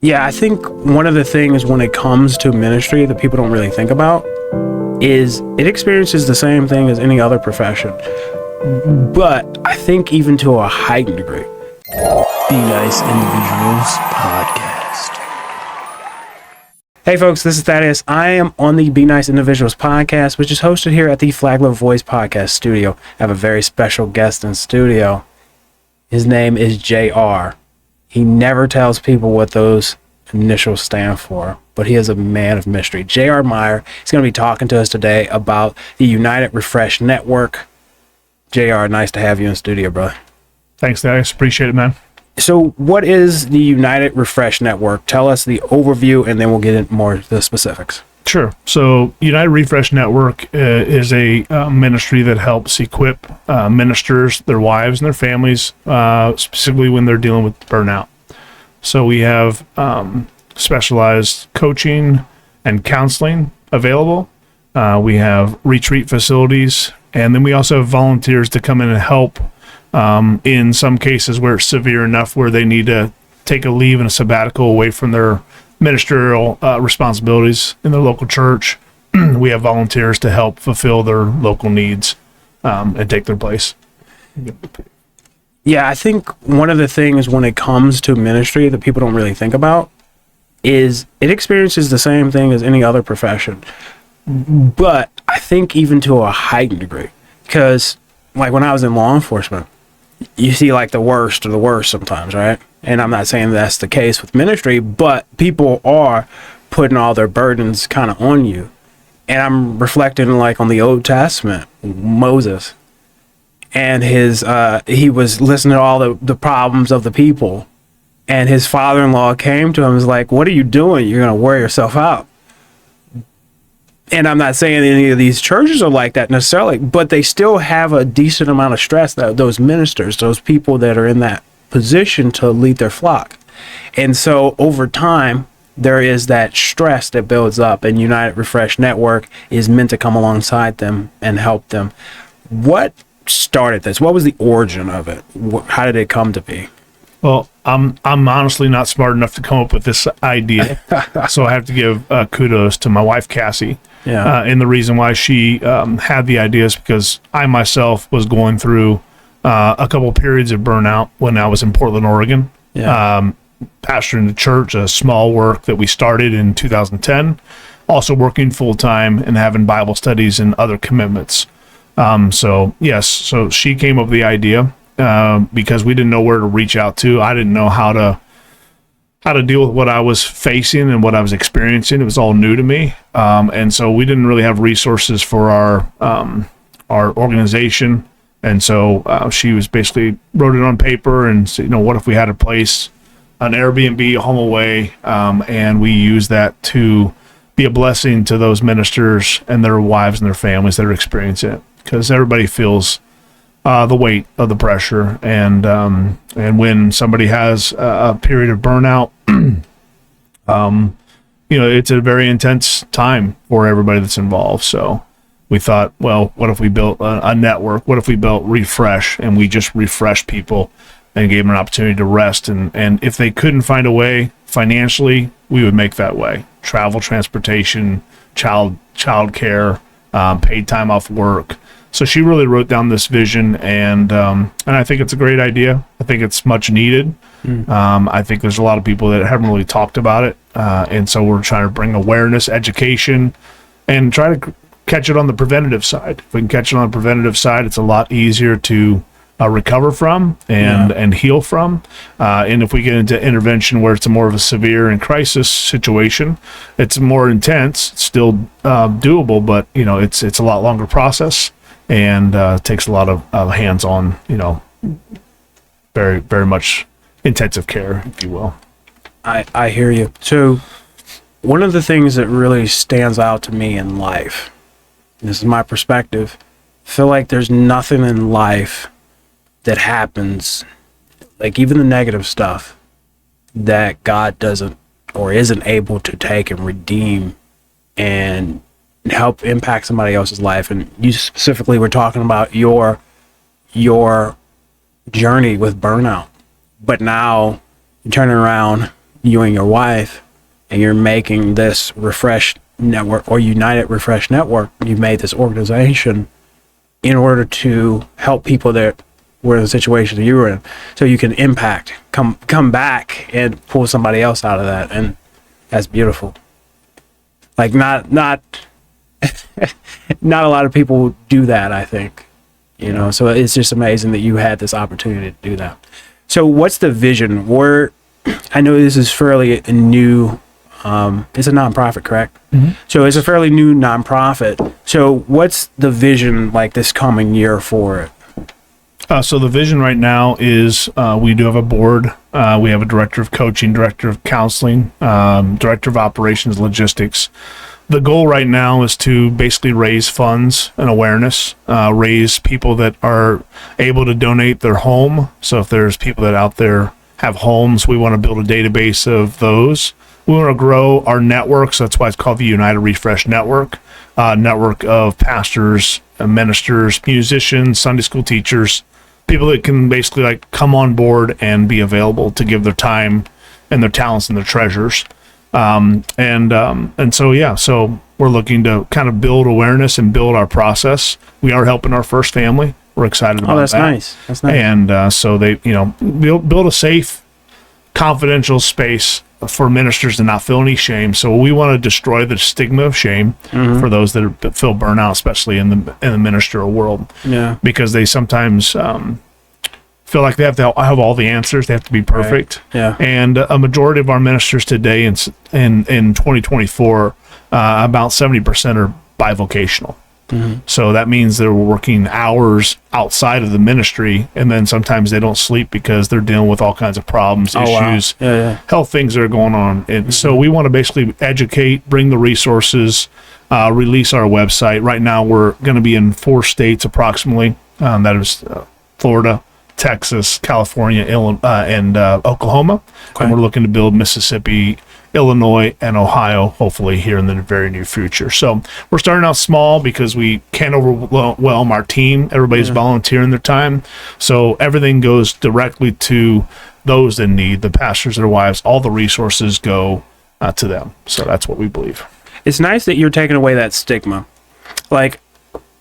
Yeah, I think one of the things when it comes to ministry that people don't really think about is it experiences the same thing as any other profession, but I think even to a heightened degree. Be Nice Individuals Podcast. Hey folks, this is Thaddeus. I am on the Be Nice Individuals Podcast, which is hosted here at the Flagler Voice Podcast Studio. I have a very special guest in studio. His name is JR. He never tells people what those initials stand for, but he is a man of mystery. JR Meyer. He's going to be talking to us today about the United Refresh Network. JR, nice to have you in studio, brother. Thanks, Thaddeus. Appreciate it, man. So what is the United Refresh Network? Tell us the overview, and then we'll get into more of the specifics. Sure. So United Refresh Network is a ministry that helps equip ministers, their wives, and their families, specifically when they're dealing with burnout. So we have specialized coaching and counseling available. We have retreat facilities, and then we also have volunteers to come in and help in some cases where it's severe enough where they need to take a leave and a sabbatical away from their ministerial responsibilities in their local church. We have volunteers to help fulfill their local needs and take their place. Yeah, I think one of the things when it comes to ministry that people don't really think about is it experiences the same thing as any other profession, but I think even to a heightened degree. Because like when I was in law enforcement, you see like the worst of the worst sometimes, right? And I'm not saying that's the case with ministry, but people are putting all their burdens kind of on you. And I'm reflecting like on the Old Testament, Moses, and he was listening to all the problems of the people. And his father-in-law came to him and was like, "What are you doing? You're going to wear yourself out." And I'm not saying any of these churches are like that necessarily, but they still have a decent amount of stress, that those ministers, those people that are in that position to lead their flock. And so over time, there is that stress that builds up, and United Refresh Network is meant to come alongside them and help them. What started this? What was the origin of it? How did it come to be? Well, I'm honestly not smart enough to come up with this idea, so I have to give kudos to my wife, Cassie. Yeah. And the reason why she had the idea is because I myself was going through a couple periods of burnout when I was in Portland, Oregon. Yeah. Pastoring the church, a small work that we started in 2010, also working full-time and having Bible studies and other commitments. So she came up with the idea because we didn't know where to reach out to. I didn't know how to deal with what I was facing and what I was experiencing. It was all new to me. And so we didn't really have resources for our organization. And so she was basically wrote it on paper and said, what if we had a place, an Airbnb, a home away, and we use that to be a blessing to those ministers and their wives and their families that are experiencing it. Because everybody feels the weight of the pressure, and when somebody has a period of burnout, it's a very intense time for everybody that's involved. So we thought, well, what if we built a network? What if we built Refresh, and we just refreshed people and gave them an opportunity to rest? And if they couldn't find a way financially, we would make that way. Travel, transportation, child care, paid time off work. So she really wrote down this vision, and I think it's a great idea. I think it's much needed. I think there's a lot of people that haven't really talked about it, and so we're trying to bring awareness, education, and try to catch it on the preventative side. If we can catch it on the preventative side, it's a lot easier to recover from and heal from. And if we get into intervention where it's more of a severe and crisis situation, it's more intense, it's still doable, but it's a lot longer process. And takes a lot of hands-on, very, very much intensive care, if you will. I hear you. So one of the things that really stands out to me in life, this is my perspective, I feel like there's nothing in life that happens, like even the negative stuff, that God doesn't or isn't able to take and redeem and help impact somebody else's life. And you specifically were talking about your journey with burnout, but now you're turning around you and your wife, and you're making this Refresh Network or United Refresh Network. You've made this organization in order to help people that were in the situation that you were in, so you can impact, come back and pull somebody else out of that, and that's beautiful. Like not not a lot of people do that, I think. So it's just amazing that you had this opportunity to do that. So what's the vision? I know this is fairly a new, it's a nonprofit, correct? Mm-hmm. So it's a fairly new nonprofit. So what's the vision like this coming year for it? So the vision right now is we do have a board. We have a director of coaching, director of counseling, director of operations, logistics. The goal right now is to basically raise funds and awareness, raise people that are able to donate their home. So if there's people that out there have homes, we want to build a database of those. We want to grow our network, so that's why it's called the United Refresh Network, network of pastors, ministers, musicians, Sunday school teachers, people that can basically like come on board and be available to give their time and their talents and their treasures. So we're looking to kind of build awareness and build our process. We are helping our first family. We're excited about that. That's nice. That's nice. And so they, build a safe, confidential space for ministers to not feel any shame. So we want to destroy the stigma of shame for those that feel burnout, especially in the ministerial world. Yeah. Because they sometimes feel like they have to have all the answers. They have to be perfect. Right. Yeah. And a majority of our ministers today in 2024, about 70% are bivocational. Mm-hmm. So that means they're working hours outside of the ministry, and then sometimes they don't sleep because they're dealing with all kinds of problems, issues, health things that are going on. And so we want to basically educate, bring the resources, release our website. Right now we're going to be in 4 states approximately. That is Florida, Texas, California, and Oklahoma. Okay. And we're looking to build Mississippi, Illinois, and Ohio, hopefully here in the very near future. So we're starting out small because we can't overwhelm our team. Everybody's volunteering their time. So everything goes directly to those in need, the pastors, their wives. All the resources go to them. So that's what we believe. It's nice that you're taking away that stigma. Like,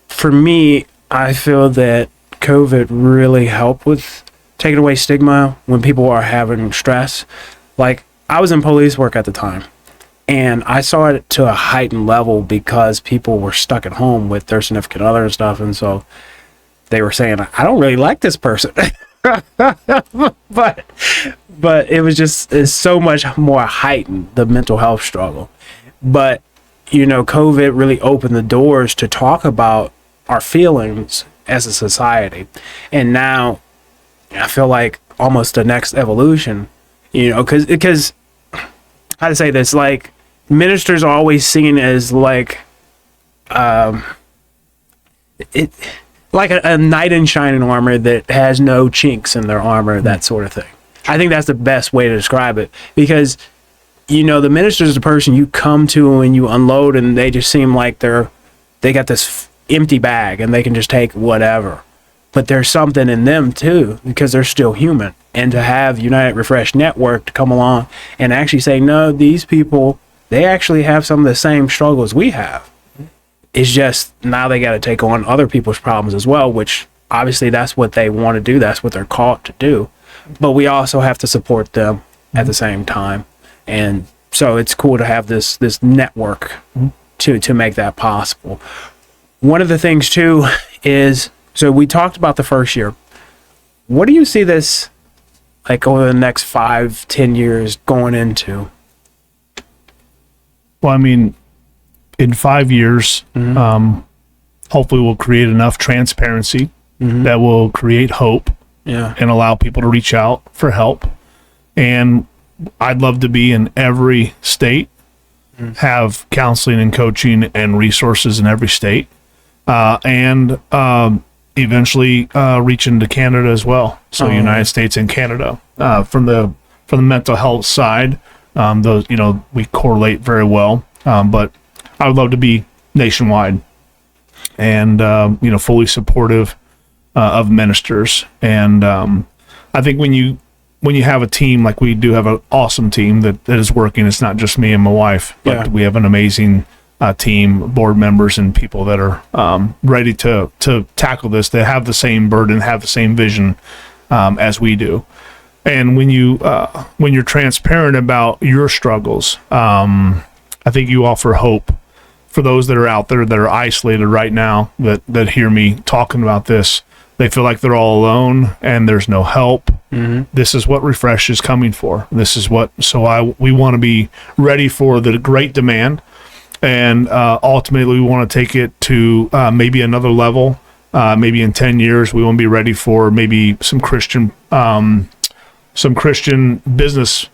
for me, I feel that COVID really helped with taking away stigma when people are having stress. Like, I was in police work at the time, and I saw it to a heightened level because people were stuck at home with their significant other and stuff, and so they were saying, I don't really like this person. but it's so much more heightened, the mental health struggle. But, COVID really opened the doors to talk about our feelings as a society. And now I feel like almost the next evolution, because how to say this, like, ministers are always seen as like a knight in shining armor that has no chinks in their armor, that sort of thing. I think that's the best way to describe it, because the minister is the person you come to and you unload, and they just seem like they got this empty bag and they can just take whatever. But there's something in them too, because they're still human. And to have United Refresh Network to come along and actually say, no, these people, they actually have some of the same struggles we have. It's just now they got to take on other people's problems as well, which obviously that's what they want to do. That's what they're called to do. But we also have to support them at the same time. And so it's cool to have this network to make that possible. One of the things too is, so we talked about the first year. What do you see this like over the next 5-10 years going into? Well, I mean, in 5 years, hopefully we'll create enough transparency that will create hope and allow people to reach out for help. And I'd love to be in every state, have counseling and coaching and resources in every state, and eventually reach into Canada as well. So United States and Canada. From the mental health side, those we correlate very well. But I would love to be nationwide and fully supportive of ministers. And I think when you when you have a team, like we do have an awesome team that is working, it's not just me and my wife, but we have an amazing team, board members, and people that are ready to tackle this. They have the same burden, have the same vision as we do. And when you're transparent about your struggles, I think you offer hope for those that are out there that are isolated right now, that hear me talking about this. They feel like they're all alone and there's no help. Mm-hmm. This is what Refresh is coming for. This is what, we want to be ready for the great demand. And ultimately, we want to take it to maybe another level. Maybe in 10 years, we want to be ready for maybe some Christian business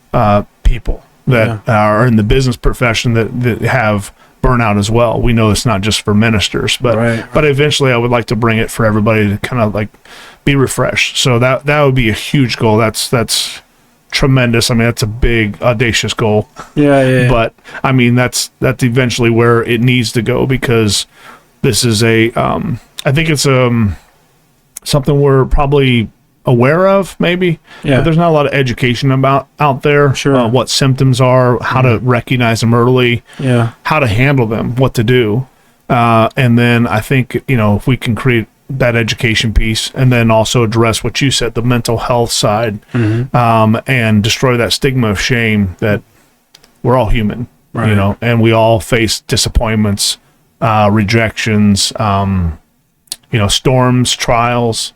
people that are in the business profession that have burnout as well. We know it's not just for ministers, but eventually, I would like to bring it for everybody to kind of like be refreshed. So that would be a huge goal. That's tremendous. I mean, that's a big, audacious goal. Yeah. But I mean, that's eventually where it needs to go, because this is I think it's something we're probably aware of, maybe. Yeah. But there's not a lot of education about out there. Sure. What symptoms are, how to recognize them early. Yeah. How to handle them, what to do, and then I think if we can create that education piece, and then also address what you said, the mental health side, and destroy that stigma of shame that we're all human, and we all face disappointments, rejections, storms, trials,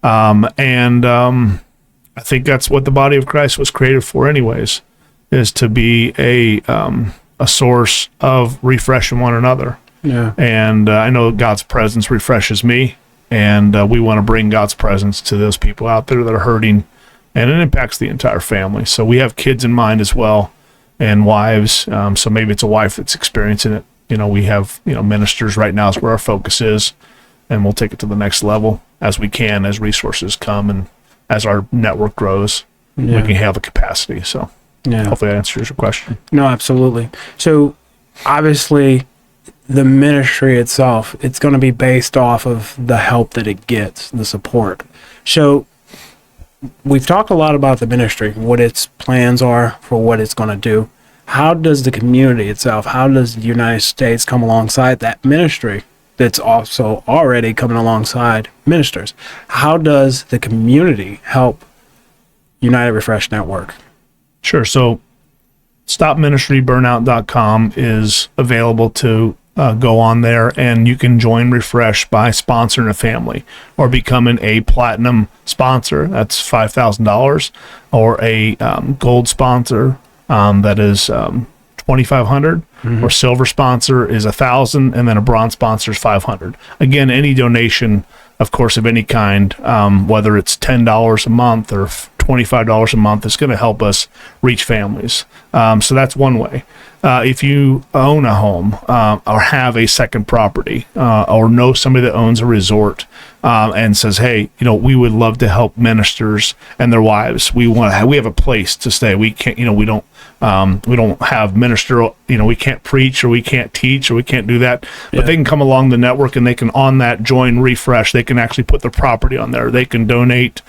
and I think that's what the body of Christ was created for, anyways, is to be a source of refreshing one another. Yeah. And I know God's presence refreshes me, and we want to bring God's presence to those people out there that are hurting, and it impacts the entire family. So we have kids in mind as well, and wives. So maybe it's a wife that's experiencing it. We have, ministers right now is where our focus is, and we'll take it to the next level as we can, as resources come and as our network grows, we can have the capacity. So hopefully that answers your question. No, absolutely. So obviously, the ministry itself, it's going to be based off of the help that it gets, the support. So we've talked a lot about the ministry, what its plans are for what it's going to do. How does the community itself, how does the United States come alongside that ministry that's also already coming alongside ministers? How does the community help United Refresh Network? Sure. So stopministryburnout.com is available to go on there, and you can join Refresh by sponsoring a family or becoming a platinum sponsor. That's $5,000, or a gold sponsor that is $2,500, or silver sponsor is $1,000, and then a bronze sponsor is $500. Again, any donation, of course, of any kind, whether it's $10 a month or $25 a month, is going to help us reach families. So that's one way. If you own a home or have a second property, or know somebody that owns a resort, and says, "Hey, we would love to help ministers and their wives. We have a place to stay. We can't, we don't have minister, we can't preach, or we can't teach, or we can't do that. But they can come along the network, and they can on that join Refresh. They can actually put their property on there. They can donate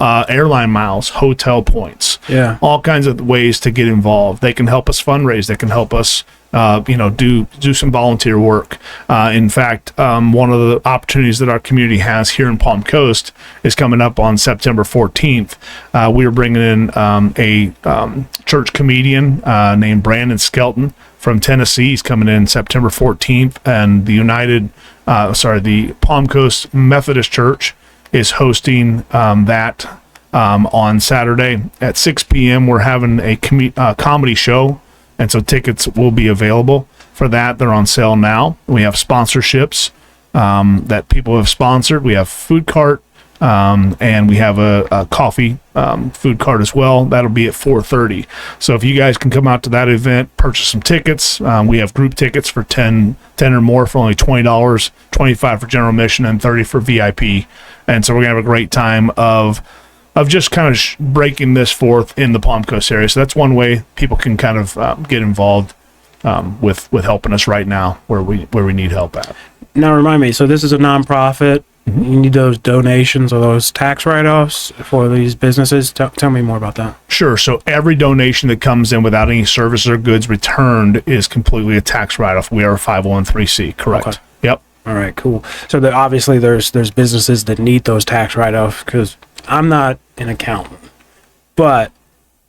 airline miles, hotel points, all kinds of ways to get involved. They can help us fundraise. They can help us, do some volunteer work. In fact, one of the opportunities that our community has here in Palm Coast is coming up on September 14th. We are bringing in a church comedian named Brandon Skelton from Tennessee. He's coming in September 14th, and the Palm Coast Methodist Church is hosting that on Saturday at 6 p.m. We're having a comedy show, and so tickets will be available for that. They're on sale now. We have sponsorships that people have sponsored. We have food cart, and we have a coffee food cart as well. That'll be at 4:30. So if you guys can come out to that event, purchase some tickets. We have group tickets for 10 or more for only $20, $25 for general admission, and $30 for VIP. And so we're gonna have a great time of just kind of breaking this forth in the Palm Coast area. So that's one way people can kind of get involved with helping us right now where we need help at. Now remind me, so this is a nonprofit You need those donations or those tax write-offs for these businesses. Tell me more about that. Sure. So every donation that comes in without any services or goods returned is completely a tax write-off. We are a 501(c)(3), correct? Okay. Yep. All right, cool. So obviously there's businesses that need those tax write-offs, because I'm not an accountant, but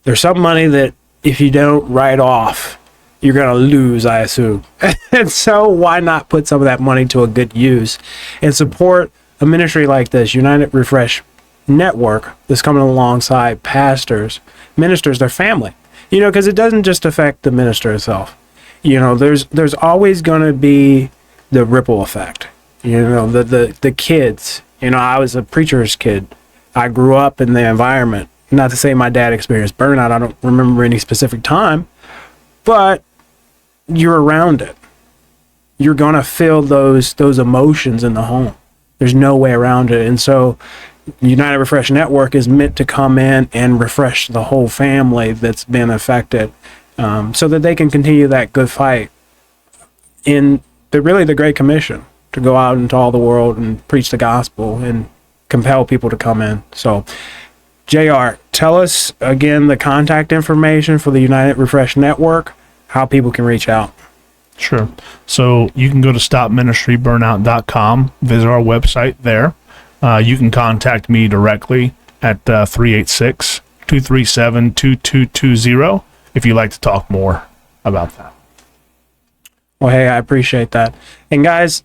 there's some money that if you don't write off, you're going to lose, I assume. And so why not put some of that money to a good use and support a ministry like this, United Refresh Network, that's coming alongside pastors, ministers, their family. Because it doesn't just affect the minister itself. There's always going to be the ripple effect. The kids. I was a preacher's kid. I grew up in the environment. Not to say my dad experienced burnout. I don't remember any specific time, but you're around it. You're going to feel those emotions in the home. There's no way around it. And so United Refresh Network is meant to come in and refresh the whole family that's been affected, so that they can continue that good fight in the Great Commission, to go out into all the world and preach the gospel and compel people to come in. So, JR, tell us again the contact information for the United Refresh Network, how people can reach out. Sure. So you can go to stopministryburnout.com, visit our website there. You can contact me directly at 386-237-2220 if you'd like to talk more about that. Well, hey, I appreciate that. And guys,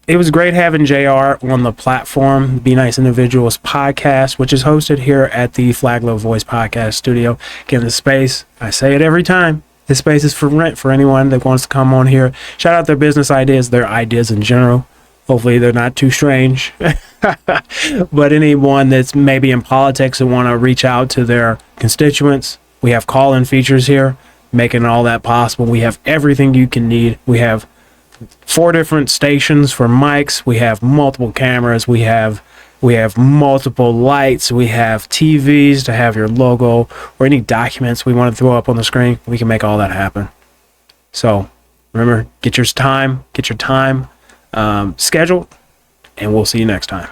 it was great having JR on the platform, Be Nice Individuals podcast, which is hosted here at the Flagler Voice Podcast Studio. Again, the space, I say it every time, this space is for rent for anyone that wants to come on here. Shout out their business ideas, their ideas in general. Hopefully they're not too strange. But anyone that's maybe in politics and want to reach out to their constituents, we have call-in features here, making all that possible. We have everything you can need. We have 4 different stations for mics. We have multiple cameras. We have multiple lights. We have TVs to have your logo or any documents we want to throw up on the screen. We can make all that happen. So remember, get your time scheduled, and we'll see you next time.